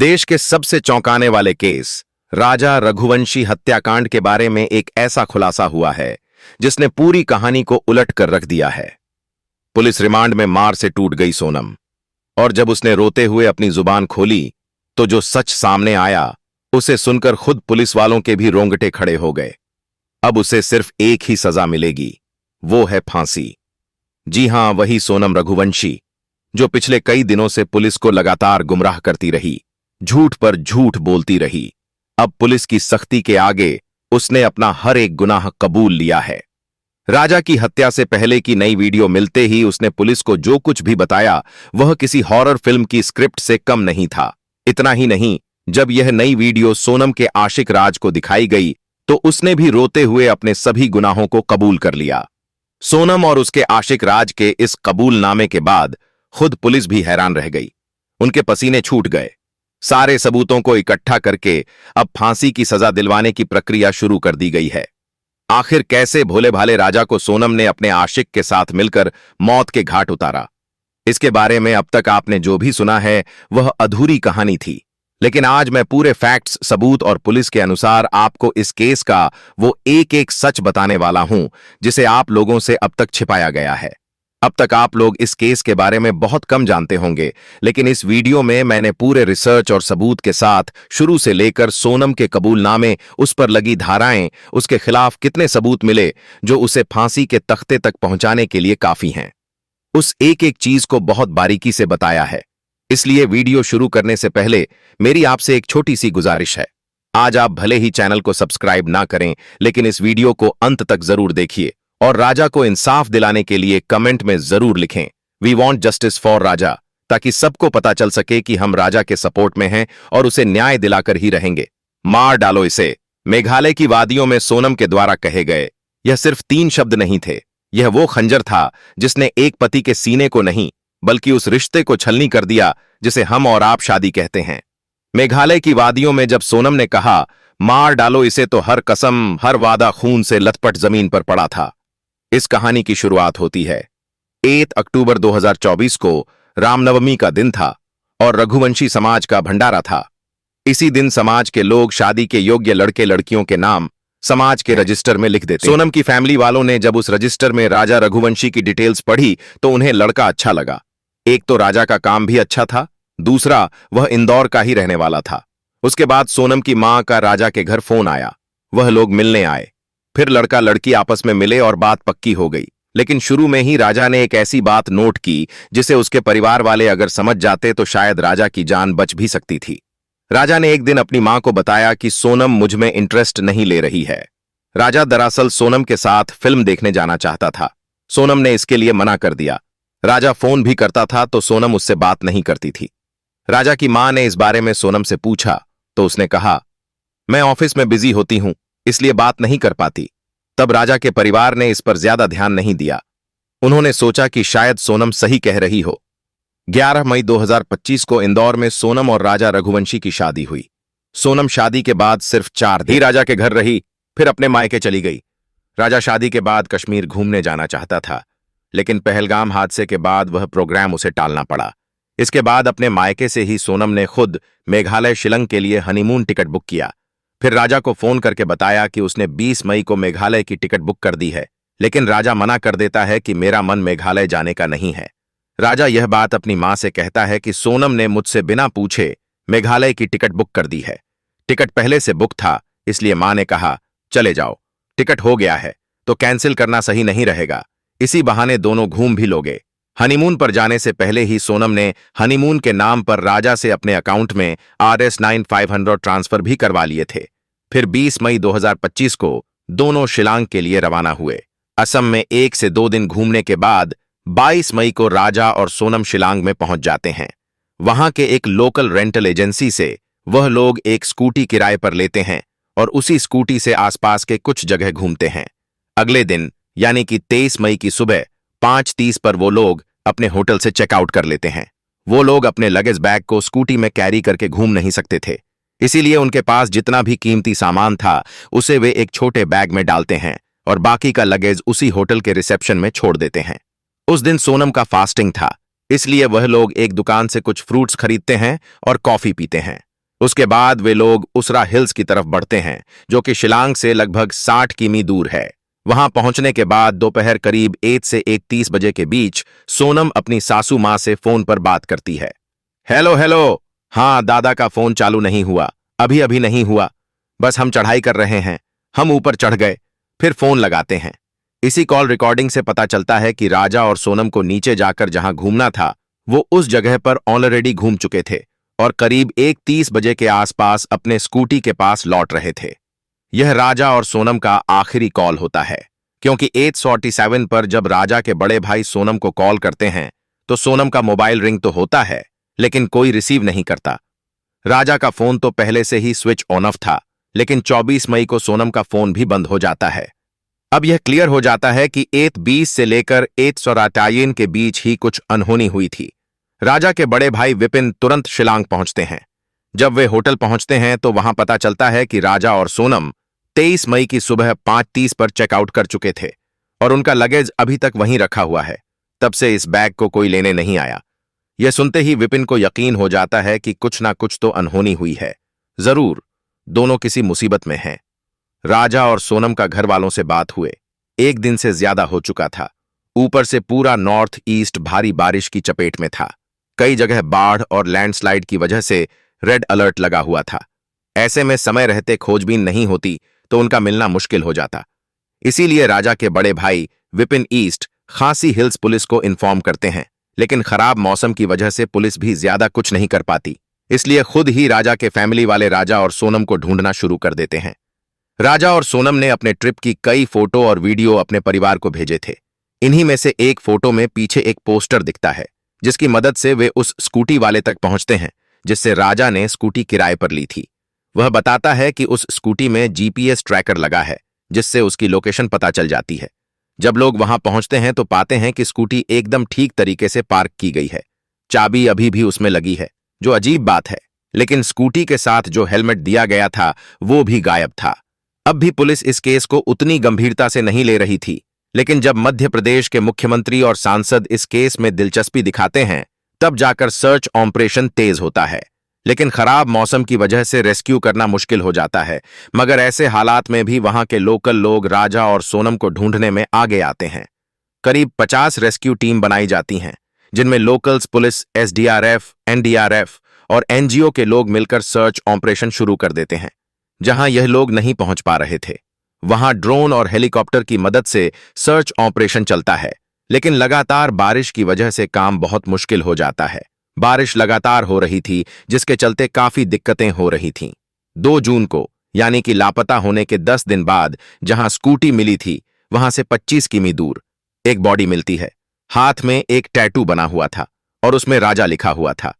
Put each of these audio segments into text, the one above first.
देश के सबसे चौंकाने वाले केस राजा रघुवंशी हत्याकांड के बारे में एक ऐसा खुलासा हुआ है जिसने पूरी कहानी को उलट कर रख दिया है। पुलिस रिमांड में मार से टूट गई सोनम, और जब उसने रोते हुए अपनी जुबान खोली तो जो सच सामने आया उसे सुनकर खुद पुलिस वालों के भी रोंगटे खड़े हो गए। अब उसे सिर्फ एक ही सजा मिलेगी, वो है फांसी। जी हां, वही सोनम रघुवंशी जो पिछले कई दिनों से पुलिस को लगातार गुमराह करती रही, झूठ पर झूठ बोलती रही। अब पुलिस की सख्ती के आगे उसने अपना हर एक गुनाह कबूल लिया है। राजा की हत्या से पहले की नई वीडियो मिलते ही उसने पुलिस को जो कुछ भी बताया वह किसी हॉरर फिल्म की स्क्रिप्ट से कम नहीं था। इतना ही नहीं, जब यह नई वीडियो सोनम के आशिक राज को दिखाई गई तो उसने भी रोते हुए अपने सभी गुनाहों को कबूल कर लिया। सोनम और उसके आशिक राज के इस कबूलनामे के बाद खुद पुलिस भी हैरान रह गई। उनके पसीने छूट गए। सारे सबूतों को इकट्ठा करके अब फांसी की सजा दिलवाने की प्रक्रिया शुरू कर दी गई है। आखिर कैसे भोले भाले राजा को सोनम ने अपने आशिक के साथ मिलकर मौत के घाट उतारा, इसके बारे में अब तक आपने जो भी सुना है वह अधूरी कहानी थी। लेकिन आज मैं पूरे फैक्ट्स, सबूत और पुलिस के अनुसार आपको इस केस का वो एक एक सच बताने वाला हूं जिसे आप लोगों से अब तक छिपाया गया है। अब तक आप लोग इस केस के बारे में बहुत कम जानते होंगे, लेकिन इस वीडियो में मैंने पूरे रिसर्च और सबूत के साथ शुरू से लेकर सोनम के कबूलनामे, उस पर लगी धाराएं, उसके खिलाफ कितने सबूत मिले जो उसे फांसी के तख्ते तक पहुंचाने के लिए काफी हैं, उस एक एक चीज को बहुत बारीकी से बताया है। इसलिए वीडियो शुरू करने से पहले मेरी आपसे एक छोटी सी गुजारिश है। आज आप भले ही चैनल को सब्सक्राइब ना करें, लेकिन इस वीडियो को अंत तक जरूर देखिए और राजा को इंसाफ दिलाने के लिए कमेंट में जरूर लिखें, वी वॉन्ट जस्टिस फॉर राजा, ताकि सबको पता चल सके कि हम राजा के सपोर्ट में हैं और उसे न्याय दिलाकर ही रहेंगे। मार डालो इसे। मेघालय की वादियों में सोनम के द्वारा कहे गए यह सिर्फ 3 शब्द नहीं थे, यह वो खंजर था जिसने एक पति के सीने को नहीं बल्कि उस रिश्ते को छलनी कर दिया जिसे हम और आप शादी कहते हैं। मेघालय की वादियों में जब सोनम ने कहा मार डालो इसे, तो हर कसम, हर वादा खून से लथपथ जमीन पर पड़ा था। इस कहानी की शुरुआत होती है 8 अक्टूबर 2024 को। रामनवमी का दिन था और रघुवंशी समाज का भंडारा था। इसी दिन समाज के लोग शादी के योग्य लड़के लड़कियों के नाम समाज के रजिस्टर में लिख देते। सोनम की फैमिली वालों ने जब उस रजिस्टर में राजा रघुवंशी की डिटेल्स पढ़ी तो उन्हें लड़का अच्छा लगा। एक तो राजा का काम भी अच्छा था, दूसरा वह इंदौर का ही रहने वाला था। उसके बाद सोनम की मां का राजा के घर फोन आया, वह लोग मिलने आए। फिर लड़का लड़की आपस में मिले और बात पक्की हो गई। लेकिन शुरू में ही राजा ने एक ऐसी बात नोट की जिसे उसके परिवार वाले अगर समझ जाते तो शायद राजा की जान बच भी सकती थी। राजा ने एक दिन अपनी मां को बताया कि सोनम मुझ में इंटरेस्ट नहीं ले रही है। राजा दरअसल सोनम के साथ फिल्म देखने जाना चाहता था। सोनम ने इसके लिए मना कर दिया। राजा फोन भी करता था तो सोनम उससे बात नहीं करती थी। राजा की मां ने इस बारे में सोनम से पूछा तो उसने कहा, मैं ऑफिस में बिजी होती हूं इसलिए बात नहीं कर पाती। तब राजा के परिवार ने इस पर ज्यादा ध्यान नहीं दिया। उन्होंने सोचा कि शायद सोनम सही कह रही हो। 11 मई 2025 को इंदौर में सोनम और राजा रघुवंशी की शादी हुई। सोनम शादी के बाद सिर्फ 4 दिन राजा के घर रही, फिर अपने मायके चली गई। राजा शादी के बाद कश्मीर घूमने जाना चाहता था, लेकिन पहलगाम हादसे के बाद वह प्रोग्राम उसे टालना पड़ा। इसके बाद अपने मायके से ही सोनम ने खुद मेघालय शिलंग के लिए हनीमून टिकट बुक किया। फिर राजा को फोन करके बताया कि उसने 20 मई को मेघालय की टिकट बुक कर दी है, लेकिन राजा मना कर देता है कि मेरा मन मेघालय जाने का नहीं है। राजा यह बात अपनी मां से कहता है कि सोनम ने मुझसे बिना पूछे मेघालय की टिकट बुक कर दी है। टिकट पहले से बुक था, इसलिए मां ने कहा चले जाओ, टिकट हो गया है तो कैंसिल करना सही नहीं रहेगा, इसी बहाने दोनों घूम भी लोगे। हनीमून पर जाने से पहले ही सोनम ने हनीमून के नाम पर राजा से अपने अकाउंट में RS-9500 ट्रांसफर भी करवा लिए थे। फिर 20 मई 2025 को दोनों शिलांग के लिए रवाना हुए। असम में 1 से 2 दिन घूमने के बाद 22 मई को राजा और सोनम शिलांग में पहुंच जाते हैं। वहां के एक लोकल रेंटल एजेंसी से वह लोग एक स्कूटी किराए पर लेते हैं और उसी स्कूटी से आसपास के कुछ जगह घूमते हैं। अगले दिन यानी कि 23 मई की सुबह 5:30 पर वो लोग अपने होटल से चेकआउट कर लेते हैं। वो लोग अपने लगेज बैग को स्कूटी में कैरी करके घूम नहीं सकते थे, इसीलिए उनके पास जितना भी कीमती सामान था उसे वे एक छोटे बैग में डालते हैं और बाकी का लगेज उसी होटल के रिसेप्शन में छोड़ देते हैं। उस दिन सोनम का फास्टिंग था, इसलिए वह लोग एक दुकान से कुछ फ्रूट्स खरीदते हैं और कॉफी पीते हैं। उसके बाद वे लोग उसरा हिल्स की तरफ बढ़ते हैं, जो कि शिलांग से लगभग 60 किमी दूर है। वहां पहुंचने के बाद दोपहर करीब 1 से 1:30 बजे के बीच सोनम अपनी सासू मां से फोन पर बात करती है। Hello hello. हाँ, दादा का फोन चालू नहीं हुआ, अभी अभी नहीं हुआ, बस हम चढ़ाई कर रहे हैं, हम ऊपर चढ़ गए, फिर फोन लगाते हैं। इसी कॉल रिकॉर्डिंग से पता चलता है कि राजा और सोनम को नीचे जाकर जहां घूमना था वो उस जगह पर ऑलरेडी घूम चुके थे और करीब 1:30 बजे के आसपास अपने स्कूटी के पास लौट रहे थे। यह राजा और सोनम का आखिरी कॉल होता है, क्योंकि 847 पर जब राजा के बड़े भाई सोनम को कॉल करते हैं तो सोनम का मोबाइल रिंग तो होता है, लेकिन कोई रिसीव नहीं करता। राजा का फोन तो पहले से ही स्विच ऑन ऑफ था, लेकिन 24 मई को सोनम का फोन भी बंद हो जाता है। अब यह क्लियर हो जाता है कि 8:20 से लेकर 8:47 के बीच ही कुछ अनहोनी हुई थी। राजा के बड़े भाई विपिन तुरंत शिलांग पहुंचते हैं। जब वे होटल पहुंचते हैं तो वहां पता चलता है कि राजा और सोनम 23 मई की सुबह 5:30 पर चेकआउट कर चुके थे और उनका लगेज अभी तक वहीं रखा हुआ है। तब से इस बैग को कोई लेने नहीं आया। यह सुनते ही विपिन को यकीन हो जाता है कि कुछ ना कुछ तो अनहोनी हुई है। जरूर दोनों किसी मुसीबत में हैं। राजा और सोनम का घर वालों से बात हुए 1 दिन से ज्यादा हो चुका था। ऊपर से पूरा नॉर्थ ईस्ट भारी बारिश की चपेट में था। कई जगह बाढ़ और लैंडस्लाइड की वजह से रेड अलर्ट लगा हुआ था। ऐसे में समय रहते खोजबीन नहीं होती तो उनका मिलना मुश्किल हो जाता। इसीलिए राजा के बड़े भाई विपिन ईस्ट खासी हिल्स पुलिस को इन्फॉर्म करते हैं, लेकिन खराब मौसम की वजह से पुलिस भी ज्यादा कुछ नहीं कर पाती। इसलिए खुद ही राजा के फैमिली वाले राजा और सोनम को ढूंढना शुरू कर देते हैं। राजा और सोनम ने अपने ट्रिप की कई फोटो और वीडियो अपने परिवार को भेजे थे। इन्हीं में से एक फोटो में पीछे एक पोस्टर दिखता है, जिसकी मदद से वे उस स्कूटी वाले तक पहुंचते हैं जिससे राजा ने स्कूटी किराए पर ली थी। वह बताता है कि उस स्कूटी में जीपीएस ट्रैकर लगा है, जिससे उसकी लोकेशन पता चल जाती है। जब लोग वहां पहुंचते हैं तो पाते हैं कि स्कूटी एकदम ठीक तरीके से पार्क की गई है। चाबी अभी भी उसमें लगी है, जो अजीब बात है, लेकिन स्कूटी के साथ जो हेलमेट दिया गया था वो भी गायब था। अब भी पुलिस इस केस को उतनी गंभीरता से नहीं ले रही थी, लेकिन जब मध्य प्रदेश के मुख्यमंत्री और सांसद इस केस में दिलचस्पी दिखाते हैं तब जाकर सर्च ऑपरेशन तेज होता है। लेकिन खराब मौसम की वजह से रेस्क्यू करना मुश्किल हो जाता है, मगर ऐसे हालात में भी वहां के लोकल लोग राजा और सोनम को ढूंढने में आगे आते हैं। करीब 50 रेस्क्यू टीम बनाई जाती हैं, जिनमें लोकल्स पुलिस, एसडीआरएफ, एनडीआरएफ और एनजीओ के लोग मिलकर सर्च ऑपरेशन शुरू कर देते हैं। जहां यह लोग नहीं पहुंच पा रहे थे वहां ड्रोन और हेलीकॉप्टर की मदद से सर्च ऑपरेशन चलता है, लेकिन लगातार बारिश की वजह से काम बहुत मुश्किल हो जाता है। बारिश लगातार हो रही थी, जिसके चलते काफी दिक्कतें हो रही थीं। 2 जून को, यानी कि लापता होने के 10 दिन बाद, जहां स्कूटी मिली थी वहां से 25 किमी दूर एक बॉडी मिलती है। हाथ में एक टैटू बना हुआ था और उसमें राजा लिखा हुआ था।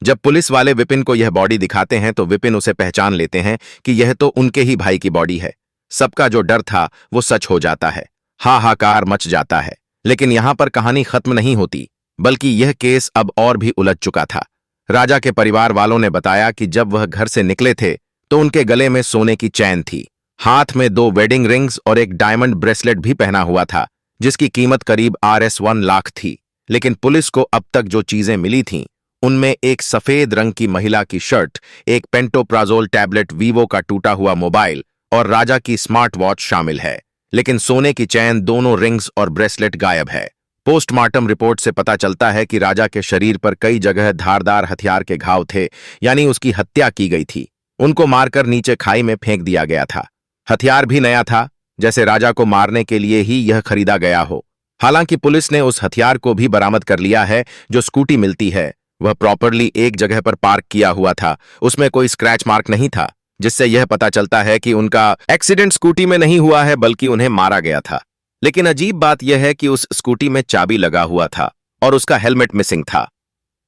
जब पुलिस वाले विपिन को यह बॉडी दिखाते हैं तो विपिन उसे पहचान लेते हैं कि यह तो उनके ही भाई की बॉडी है। सबका जो डर था वो सच हो जाता है। हाहाकार मच जाता है। लेकिन यहां पर कहानी खत्म नहीं होती, बल्कि यह केस अब और भी उलझ चुका था। राजा के परिवार वालों ने बताया कि जब वह घर से निकले थे तो उनके गले में सोने की चैन थी। हाथ में 2 वेडिंग रिंग्स और एक डायमंड ब्रेसलेट भी पहना हुआ था, जिसकी कीमत करीब RS 1 लाख थी। लेकिन पुलिस को अब तक जो चीजें मिली थीं उनमें एक सफेद रंग की महिला की शर्ट, एक पेंटोप्राजोल टैबलेट, वीवो का टूटा हुआ मोबाइल और राजा की स्मार्ट वॉच शामिल है। लेकिन सोने की चैन, दोनों रिंग्स और ब्रेसलेट गायब है। पोस्टमार्टम रिपोर्ट से पता चलता है कि राजा के शरीर पर कई जगह धारदार हथियार के घाव थे, यानी उसकी हत्या की गई थी। उनको मारकर नीचे खाई में फेंक दिया गया था। हथियार भी नया था, जैसे राजा को मारने के लिए ही यह खरीदा गया हो। हालांकि पुलिस ने उस हथियार को भी बरामद कर लिया है। जो स्कूटी मिलती है वह प्रॉपरली एक जगह पर पार्क किया हुआ था, उसमें कोई स्क्रैच मार्क नहीं था, जिससे यह पता चलता है कि उनका एक्सीडेंट स्कूटी में नहीं हुआ है बल्कि उन्हें मारा गया था। लेकिन अजीब बात यह है कि उस स्कूटी में चाबी लगा हुआ था और उसका हेलमेट मिसिंग था।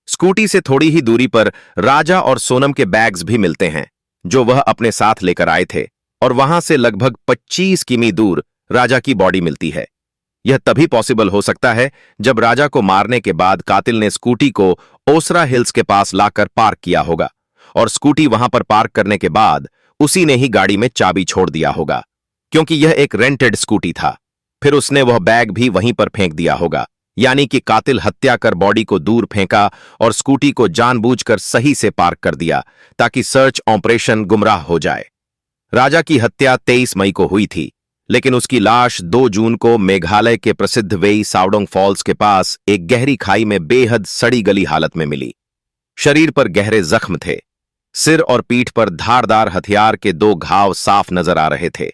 स्कूटी से थोड़ी ही दूरी पर राजा और सोनम के बैग्स भी मिलते हैं, जो वह अपने साथ लेकर आए थे, और वहां से लगभग 25 किमी दूर राजा की बॉडी मिलती है। यह तभी पॉसिबल हो सकता है जब राजा को मारने के बाद कातिल ने स्कूटी को ओसरा हिल्स के पास लाकर पार्क किया होगा और स्कूटी वहां पर पार्क करने के बाद उसी ने ही गाड़ी में चाबी छोड़ दिया होगा, क्योंकि यह एक रेंटेड स्कूटी था। फिर उसने वह बैग भी वहीं पर फेंक दिया होगा, यानी कि कातिल हत्या कर बॉडी को दूर फेंका और स्कूटी को जानबूझकर सही से पार्क कर दिया ताकि सर्च ऑपरेशन गुमराह हो जाए। राजा की हत्या 23 मई को हुई थी, लेकिन उसकी लाश 2 जून को मेघालय के प्रसिद्ध वेई सावडोंग फॉल्स के पास एक गहरी खाई में बेहद सड़ी गली हालत में मिली। शरीर पर गहरे जख्म थे। सिर और पीठ पर धारदार हथियार के 2 घाव साफ नजर आ रहे थे।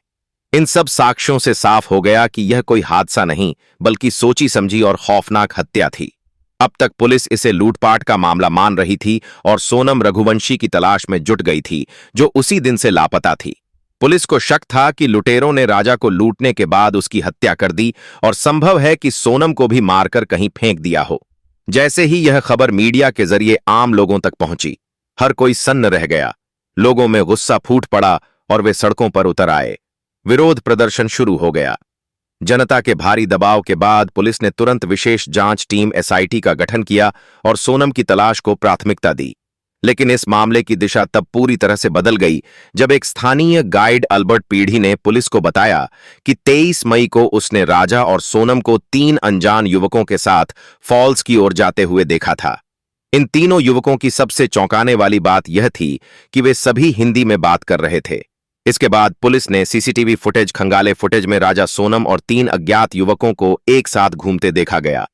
इन सब साक्ष्यों से साफ हो गया कि यह कोई हादसा नहीं बल्कि सोची समझी और खौफनाक हत्या थी। अब तक पुलिस इसे लूटपाट का मामला मान रही थी और सोनम रघुवंशी की तलाश में जुट गई थी, जो उसी दिन से लापता थी। पुलिस को शक था कि लुटेरों ने राजा को लूटने के बाद उसकी हत्या कर दी और संभव है कि सोनम को भी मारकर कहीं फेंक दिया हो। जैसे ही यह खबर मीडिया के जरिए आम लोगों तक पहुंची, हर कोई सन्न रह गया। लोगों में गुस्सा फूट पड़ा और वे सड़कों पर उतर आए। विरोध प्रदर्शन शुरू हो गया। जनता के भारी दबाव के बाद पुलिस ने तुरंत विशेष जांच टीम एसआईटी का गठन किया और सोनम की तलाश को प्राथमिकता दी। लेकिन इस मामले की दिशा तब पूरी तरह से बदल गई जब एक स्थानीय गाइड अल्बर्ट पीढ़ी ने पुलिस को बताया कि 23 मई को उसने राजा और सोनम को 3 अनजान युवकों के साथ फॉल्स की ओर जाते हुए देखा था। इन तीनों युवकों की सबसे चौंकाने वाली बात यह थी कि वे सभी हिंदी में बात कर रहे थे। इसके बाद पुलिस ने सीसीटीवी फुटेज खंगाले। फुटेज में राजा, सोनम और 3 अज्ञात युवकों को एक साथ घूमते देखा गया।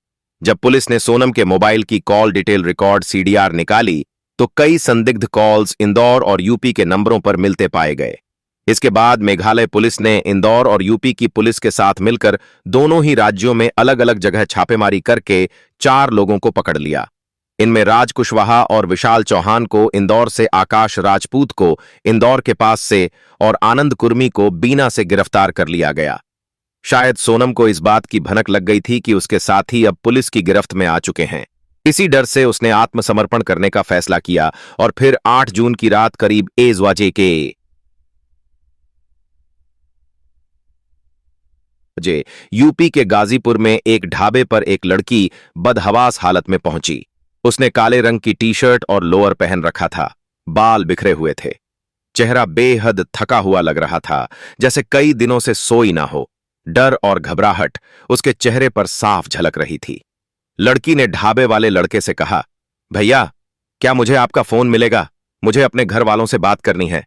जब पुलिस ने सोनम के मोबाइल की कॉल डिटेल रिकॉर्ड सीडीआर निकाली तो कई संदिग्ध कॉल्स इंदौर और यूपी के नंबरों पर मिलते पाए गए। इसके बाद मेघालय पुलिस ने इंदौर और यूपी की पुलिस के साथ मिलकर दोनों ही राज्यों में अलग अलग जगह छापेमारी करके 4 लोगों को पकड़ लिया। इनमें राज कुशवाहा और विशाल चौहान को इंदौर से, आकाश राजपूत को इंदौर के पास से और आनंद कुर्मी को बीना से गिरफ्तार कर लिया गया। शायद सोनम को इस बात की भनक लग गई थी कि उसके साथी अब पुलिस की गिरफ्त में आ चुके हैं। इसी डर से उसने आत्मसमर्पण करने का फैसला किया और फिर 8 जून की रात करीब 1 बजे यूपी के गाजीपुर में एक ढाबे पर एक लड़की बदहवास हालत में पहुंची। उसने काले रंग की टी-शर्ट और लोअर पहन रखा था। बाल बिखरे हुए थे। चेहरा बेहद थका हुआ लग रहा था, जैसे कई दिनों से सोई ना हो। डर और घबराहट उसके चेहरे पर साफ झलक रही थी। लड़की ने ढाबे वाले लड़के से कहा, भैया, क्या मुझे आपका फोन मिलेगा? मुझे अपने घर वालों से बात करनी है।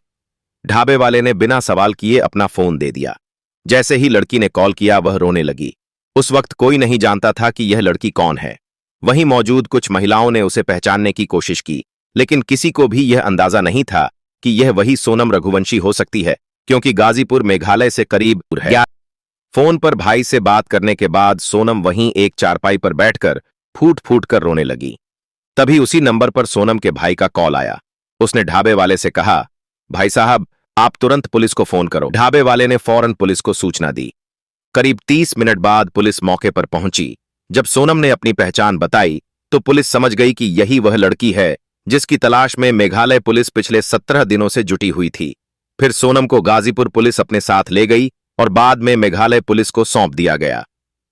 ढाबे वाले ने बिना सवाल किए अपना फोन दे दिया। जैसे ही लड़की ने कॉल किया, वह रोने लगी। उस वक्त कोई नहीं जानता था कि यह लड़की कौन है। वहीं मौजूद कुछ महिलाओं ने उसे पहचानने की कोशिश की, लेकिन किसी को भी यह अंदाजा नहीं था कि यह वही सोनम रघुवंशी हो सकती है, क्योंकि गाजीपुर मेघालय से करीब दूर है। फोन पर भाई से बात करने के बाद सोनम वहीं एक चारपाई पर बैठकर फूट फूट कर रोने लगी। तभी उसी नंबर पर सोनम के भाई का कॉल आया। उसने ढाबे वाले से कहा, भाई साहब, आप तुरंत पुलिस को फोन करो। ढाबे वाले ने फौरन पुलिस को सूचना दी। करीब 30 मिनट बाद पुलिस मौके पर पहुंची। जब सोनम ने अपनी पहचान बताई तो पुलिस समझ गई कि यही वह लड़की है जिसकी तलाश में मेघालय पुलिस पिछले 17 दिनों से जुटी हुई थी। फिर सोनम को गाजीपुर पुलिस अपने साथ ले गई और बाद में मेघालय पुलिस को सौंप दिया गया।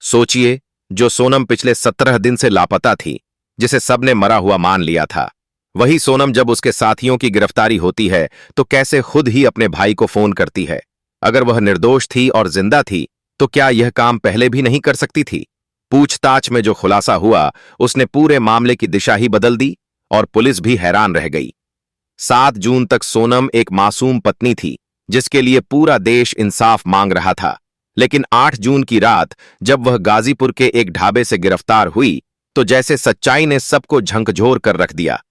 सोचिए, जो सोनम पिछले 17 दिन से लापता थी, जिसे सबने मरा हुआ मान लिया था, वही सोनम जब उसके साथियों की गिरफ्तारी होती है तो कैसे खुद ही अपने भाई को फोन करती है। अगर वह निर्दोष थी और जिंदा थी तो क्या यह काम पहले भी नहीं कर सकती थी? पूछताछ में जो खुलासा हुआ उसने पूरे मामले की दिशा ही बदल दी और पुलिस भी हैरान रह गई। 7 जून तक सोनम एक मासूम पत्नी थी जिसके लिए पूरा देश इंसाफ मांग रहा था। लेकिन 8 जून की रात जब वह गाजीपुर के एक ढाबे से गिरफ्तार हुई तो जैसे सच्चाई ने सबको झकझोर कर रख दिया।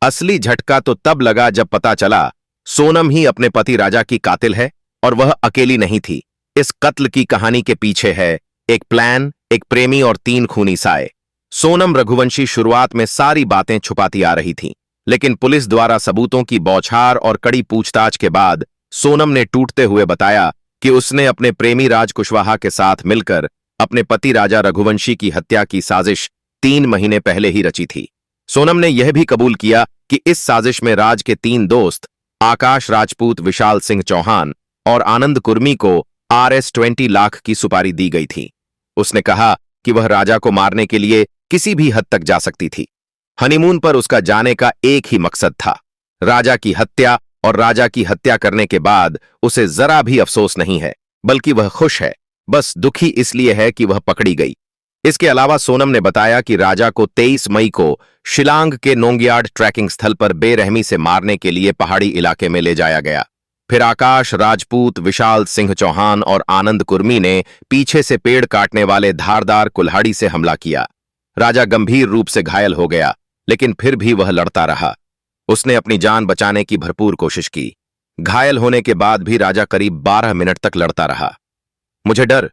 असली झटका तो तब लगा जब पता चला सोनम ही अपने पति राजा की कातिल है और वह अकेली नहीं थी। इस कत्ल की कहानी के पीछे है एक प्लान, एक प्रेमी और 3 खूनी साए। सोनम रघुवंशी शुरुआत में सारी बातें छुपाती आ रही थी, लेकिन पुलिस द्वारा सबूतों की बौछार और कड़ी पूछताछ के बाद सोनम ने टूटते हुए बताया कि उसने अपने प्रेमी राज कुशवाहा के साथ मिलकर अपने पति राजा रघुवंशी की हत्या की साजिश 3 महीने पहले ही रची थी। सोनम ने यह भी कबूल किया कि इस साजिश में राज के 3 दोस्त आकाश राजपूत, विशाल सिंह चौहान और आनंद कुर्मी को RS 20 लाख की सुपारी दी गई थी। उसने कहा कि वह राजा को मारने के लिए किसी भी हद तक जा सकती थी। हनीमून पर उसका जाने का एक ही मकसद था, राजा की हत्या, और राजा की हत्या करने के बाद उसे जरा भी अफसोस नहीं है, बल्कि वह खुश है। बस दुखी इसलिए है कि वह पकड़ी गई। इसके अलावा सोनम ने बताया कि राजा को 23 मई को शिलांग के नोंगियाड ट्रैकिंग स्थल पर बेरहमी से मारने के लिए पहाड़ी इलाके में ले जाया गया। फिर आकाश राजपूत, विशाल सिंह चौहान और आनंद कुर्मी ने पीछे से पेड़ काटने वाले धारदार कुल्हाड़ी से हमला किया। राजा गंभीर रूप से घायल हो गया, लेकिन फिर भी वह लड़ता रहा। उसने अपनी जान बचाने की भरपूर कोशिश की। घायल होने के बाद भी राजा करीब 12 मिनट तक लड़ता रहा। मुझे डर